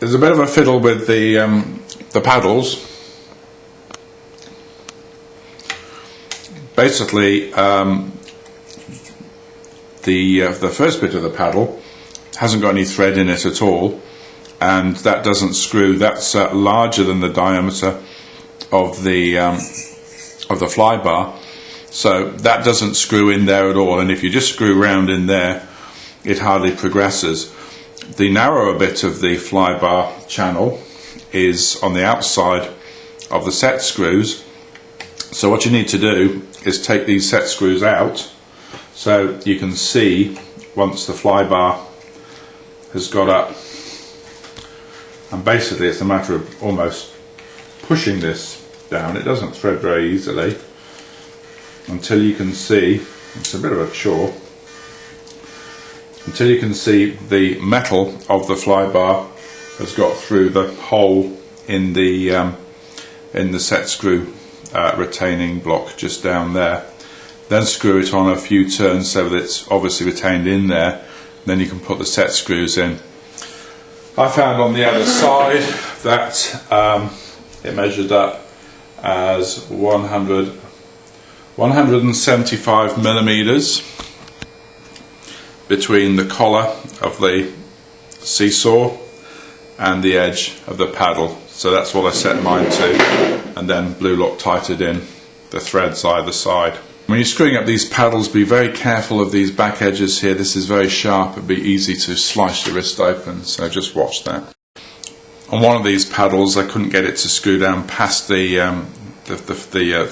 There's a bit of a fiddle with the paddles. Basically, the first bit of the paddle hasn't got any thread in it at all, and that doesn't screw. That's larger than the diameter of the fly bar, so that doesn't screw in there at all. And if you just screw round in there, it hardly progresses. The narrower bit of the fly bar channel is on the outside of the set screws. So what you need to do is take these set screws out, so you can see once the fly bar has got up, and basically it's a matter of almost pushing this down. It doesn't thread very easily until you can see, it's a bit of a chore, until you can see the metal of the fly bar has got through the hole in the set screw retaining block just down there. Then screw it on a few turns so that it's obviously retained in there. Then you can put the set screws in. I found on the other side that it measured up as 175 millimeters between the collar of the seesaw and the edge of the paddle. So that's what I set mine to, and then blue lock tighted in the threads either side. When you're screwing up these paddles, be very careful of these back edges here. This is very sharp. It'd be easy to slice your wrist open, so just watch that. On one of these paddles, I couldn't get it to screw down past the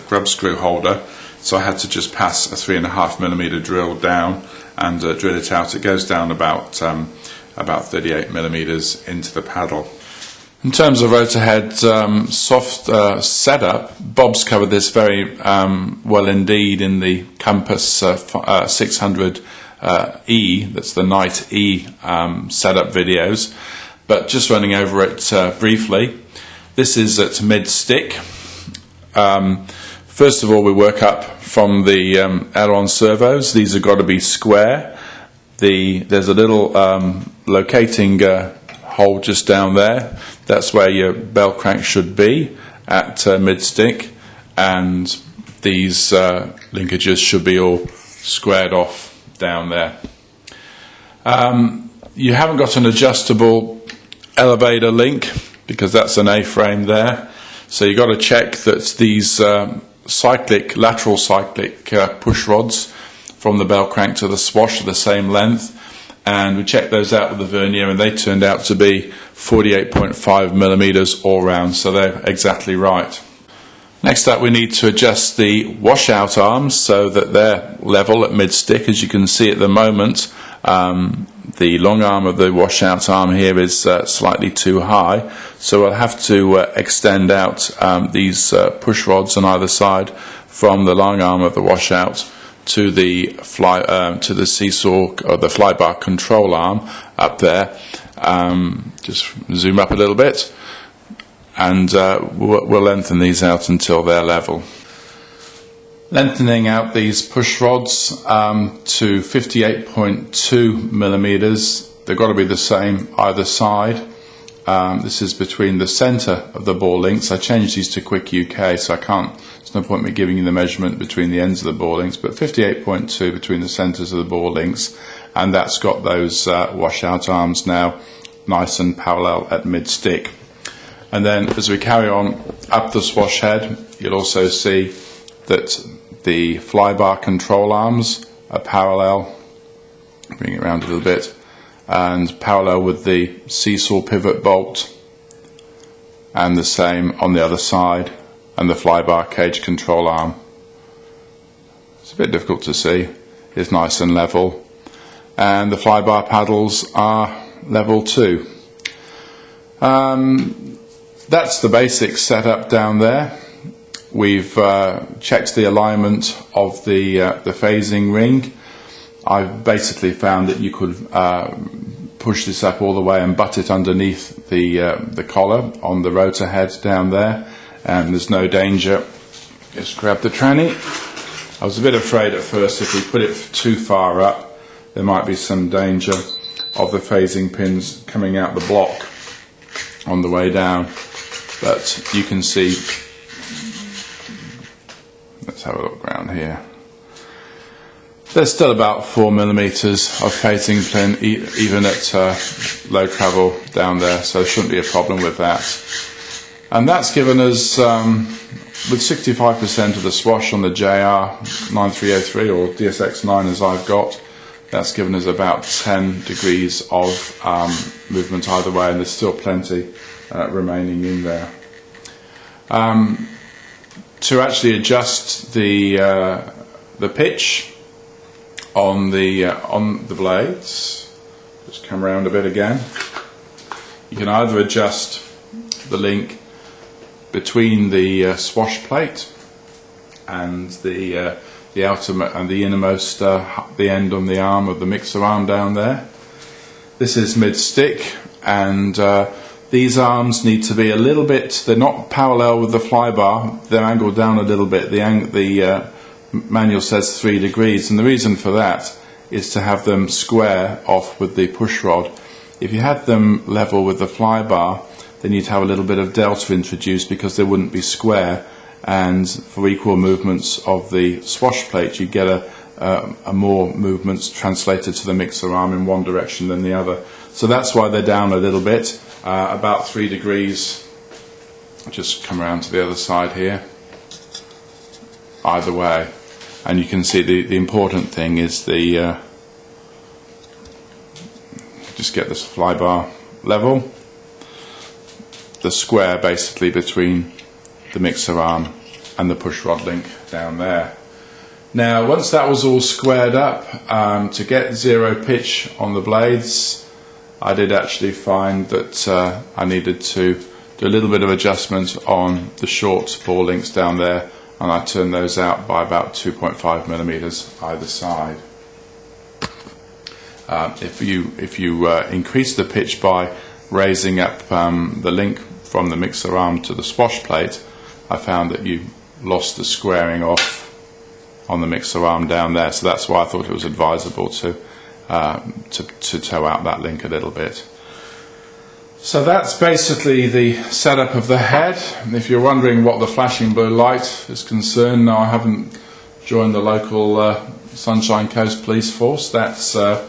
grub screw holder, so I had to just pass a 3.5 millimeter drill down and drill it out. It goes down about 38 millimeters into the paddle. In terms of rotor head soft setup, Bob's covered this very well indeed in the Compass 600E, that's the Night E setup videos, but just running over it briefly. This is at mid-stick. First of all, we work up from the aileron servos. These have got to be square. There's a little locating hole just down there. That's where your bell crank should be at mid-stick, and these linkages should be all squared off down there. You haven't got an adjustable elevator link because that's an A-frame there, so you've got to check that these lateral cyclic push rods from the bell crank to the swash are the same length, and we checked those out with the vernier, and they turned out to be 48.5 millimeters all round, so they're exactly right. Next up, we need to adjust the washout arms so that they're level at mid-stick. As you can see at the moment, the long arm of the washout arm here is slightly too high, so we'll have to extend out these push rods on either side from the long arm of the washout to the seesaw or the fly bar control arm up there. Just zoom up a little bit, and we'll lengthen these out until they're level. Lengthening out these push rods to 58.2 millimeters. They've got to be the same either side. This is between the centre of the ball links. I changed these to Quick UK, so I can't. There's no point in me giving you the measurement between the ends of the ball links, but 58.2 between the centres of the ball links, and that's got those washout arms now nice and parallel at mid-stick. And then as we carry on up the swash head, you'll also see that the fly bar control arms are parallel, bring it around a little bit, and parallel with the seesaw pivot bolt, and the same on the other side, and the fly bar cage control arm. It's a bit difficult to see. It's nice and level, and the fly bar paddles are level too. That's the basic setup down there. We've checked the alignment of the phasing ring. I've basically found that you could push this up all the way and butt it underneath the collar on the rotor head down there, and there's no danger. Just grab the tranny. I was a bit afraid at first if we put it too far up there might be some danger of the phasing pins coming out the block. on the way down. But you can see, let's have a look around here. There's still about 4 millimeters of phasing plane even at low travel down there, so there shouldn't be a problem with that. And that's given us, with 65% of the swash on the JR 9303 or DSX9 as I've got, that's given us about 10 degrees of movement either way, and there's still plenty remaining in there. To actually adjust the pitch on the blades, just come around a bit again. You can either adjust the link between the swash plate and the outer and the innermost the end on the arm of the mixer arm down there. This is mid stick, and these arms need to be a little bit, they're not parallel with the fly bar, they're angled down a little bit. The manual says 3 degrees, and the reason for that is to have them square off with the push rod. If you had them level with the fly bar, then you'd have a little bit of delta introduced because they wouldn't be square, and for equal movements of the swash plate you get a more movements translated to the mixer arm in one direction than the other. So that's why they're down a little bit, about 3 degrees. Just come around to the other side here, either way. And you can see the important thing is the just get this fly bar level, the square basically between the mixer arm and the push rod link down there. Now once that was all squared up, to get zero pitch on the blades, I did actually find that I needed to do a little bit of adjustment on the short ball links down there, and I turned those out by about 2.5 millimeters either side. If you increase the pitch by raising up the link from the mixer arm to the swash plate, I found that you lost the squaring off on the mixer arm down there, so that's why I thought it was advisable to tow out that link a little bit. So that's basically the setup of the head. And if you're wondering what the flashing blue light is concerned, no, I haven't joined the local Sunshine Coast Police Force. That's a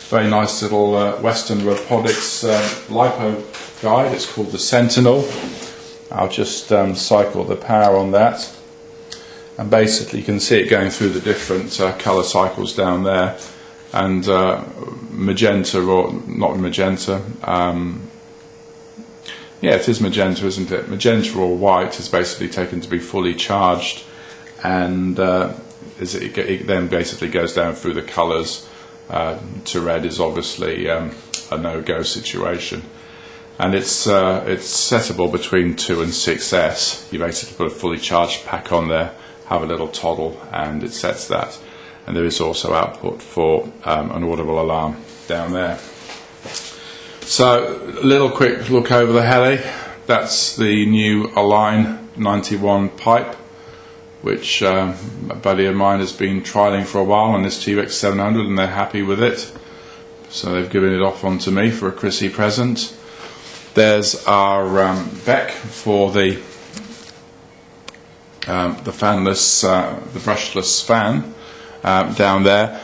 very nice little Western Robotics LiPo guide. It's called the Sentinel. I'll just cycle the power on that, and basically you can see it going through the different colour cycles down there, and magenta, or not magenta, yeah, it is magenta, isn't it? Magenta or white is basically taken to be fully charged, and it then basically goes down through the colours. To red is obviously a no-go situation, and it's settable between 2 and 6S. You basically put a fully charged pack on there, have a little toggle, and it sets that. And there is also output for an audible alarm down there. So a little quick look over the heli. That's the new Align 91 pipe, which a buddy of mine has been trialling for a while on this T-Rex 700, and they're happy with it. So they've given it off onto me for a Chrissy present. There's our Beck for the fanless, the brushless fan down there.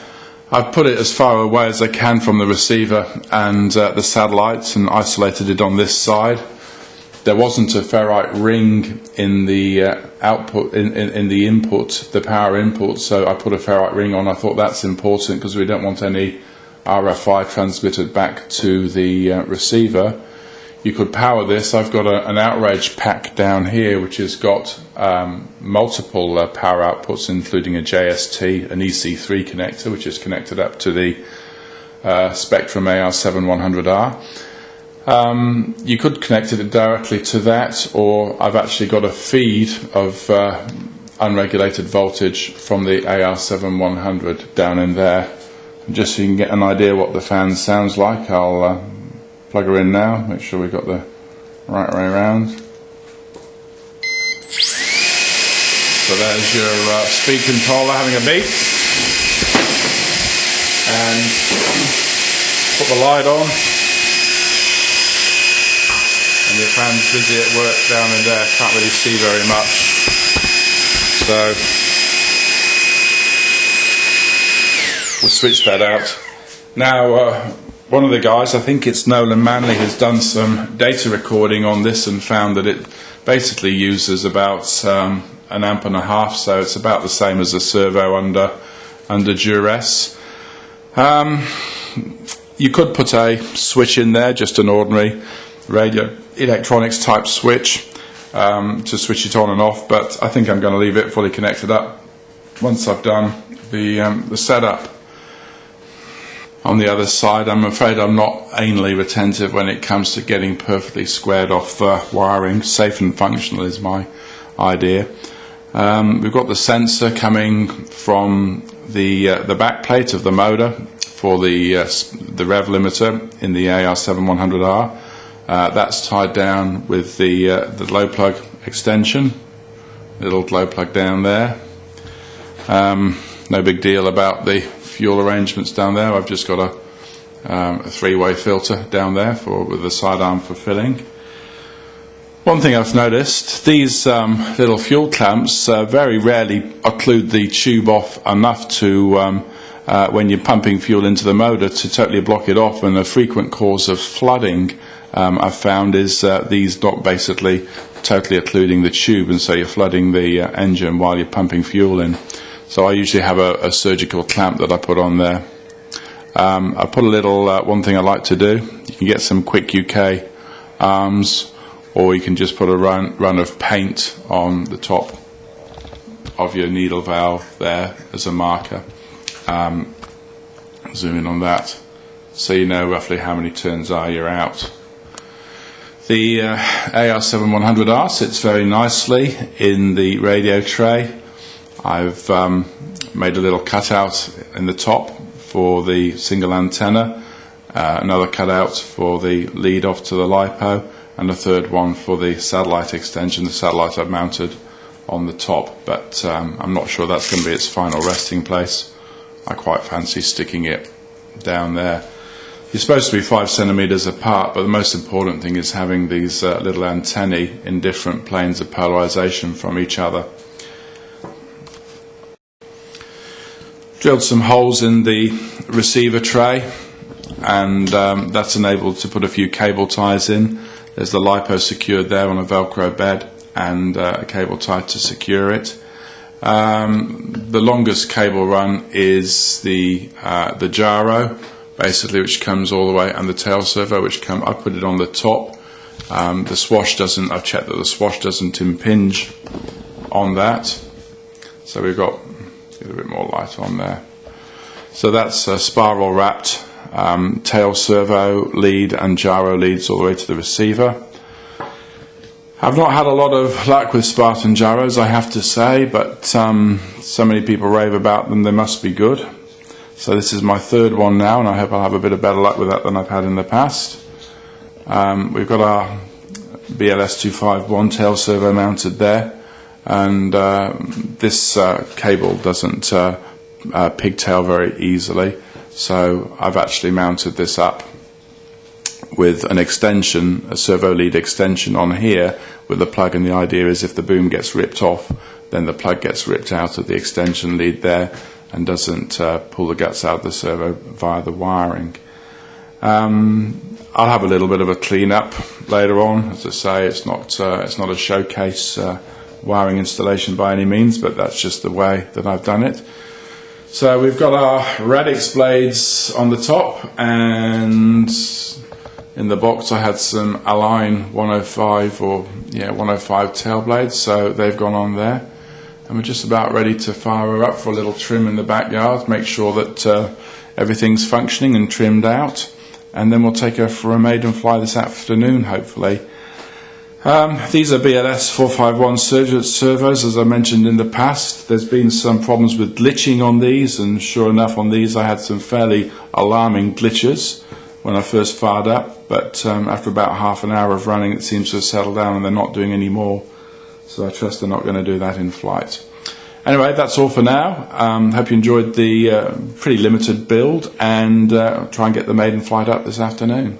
I've put it as far away as I can from the receiver and the satellites, and isolated it on this side. There wasn't a ferrite ring in the output, in the input, the power input, so I put a ferrite ring on. I thought that's important because we don't want any RFI transmitted back to the receiver. You could power this. I've got an outrage pack down here which has got multiple power outputs, including a JST, an EC3 connector, which is connected up to the Spectrum AR7100R. You could connect it directly to that, or I've actually got a feed of unregulated voltage from the AR7100 down in there. Just so you can get an idea what the fan sounds like, I'll plug her in now, make sure we've got the right way around. So there's your speed controller having a beep. And put the light on. and your fan's busy at work down in there, can't really see very much. So we'll switch that out. Now one of the guys, I think it's Nolan Manley, has done some data recording on this and found that it basically uses about an amp and a half, so it's about the same as a servo under duress. You could put a switch in there, just an ordinary radio electronics type switch to switch it on and off, but I think I'm going to leave it fully connected up once I've done the setup. On the other side, I'm afraid I'm not anally retentive when it comes to getting perfectly squared off wiring. Safe and functional is my idea. We've got the sensor coming from the back plate of the motor for the rev limiter in the AR7100R. That's tied down with the glow plug extension, little glow plug down there. No big deal about the fuel arrangements down there. I've just got a three-way filter down there with a side arm for filling. One thing I've noticed, these little fuel clamps very rarely occlude the tube off enough to when you're pumping fuel into the motor to totally block it off, and a frequent cause of flooding I've found is these not basically totally occluding the tube, and so you're flooding the engine while you're pumping fuel in. So I usually have a surgical clamp that I put on there. I put a little, one thing I like to do, you can get some quick UK arms, or you can just put a run of paint on the top of your needle valve there as a marker. Zoom in on that so you know roughly how many turns you're out. The AR7100R sits very nicely in the radio tray. I've made a little cutout in the top for the single antenna, another cutout for the lead off to the LiPo, and a third one for the satellite extension. The satellite I've mounted on the top, but I'm not sure that's going to be its final resting place. I quite fancy sticking it down there. You're supposed to be 5 centimeters apart, but the most important thing is having these little antennae in different planes of polarization from each other. Drilled some holes in the receiver tray, and that's enabled to put a few cable ties in. There's the LiPo secured there on a Velcro bed, and a cable tie to secure it. The longest cable run is the gyro, basically, which comes all the way, and the tail servo, which I put it on the top. The swash doesn't. I've checked that the swash doesn't impinge on that. So we've got a bit more light on there. So that's a spiral wrapped tail servo lead and gyro leads all the way to the receiver. I've not had a lot of luck with Spartan gyros, I have to say, but so many people rave about them, they must be good. So this is my third one now, and I hope I'll have a bit of better luck with that than I've had in the past. We've got our BLS251 tail servo mounted there, and this cable doesn't pigtail very easily, so I've actually mounted this up with an extension, a servo lead extension on here with the plug, and the idea is if the boom gets ripped off, then the plug gets ripped out of the extension lead there and doesn't pull the guts out of the servo via the wiring. I'll have a little bit of a clean up later on. As I say, it's not a showcase wiring installation by any means, but that's just the way that I've done it. So we've got our Radix blades on the top, and in the box I had some Align 105 tail blades, so they've gone on there. And we're just about ready to fire her up for a little trim in the backyard, make sure that everything's functioning and trimmed out, and then we'll take her for a maiden fly this afternoon, hopefully. These are BLS 451 servos, as I mentioned in the past. There's been some problems with glitching on these, and sure enough on these I had some fairly alarming glitches when I first fired up, but after about half an hour of running it seems to have settled down and they're not doing any more. So I trust they're not going to do that in flight. Anyway, that's all for now. Hope you enjoyed the pretty limited build, and try and get the maiden flight up this afternoon.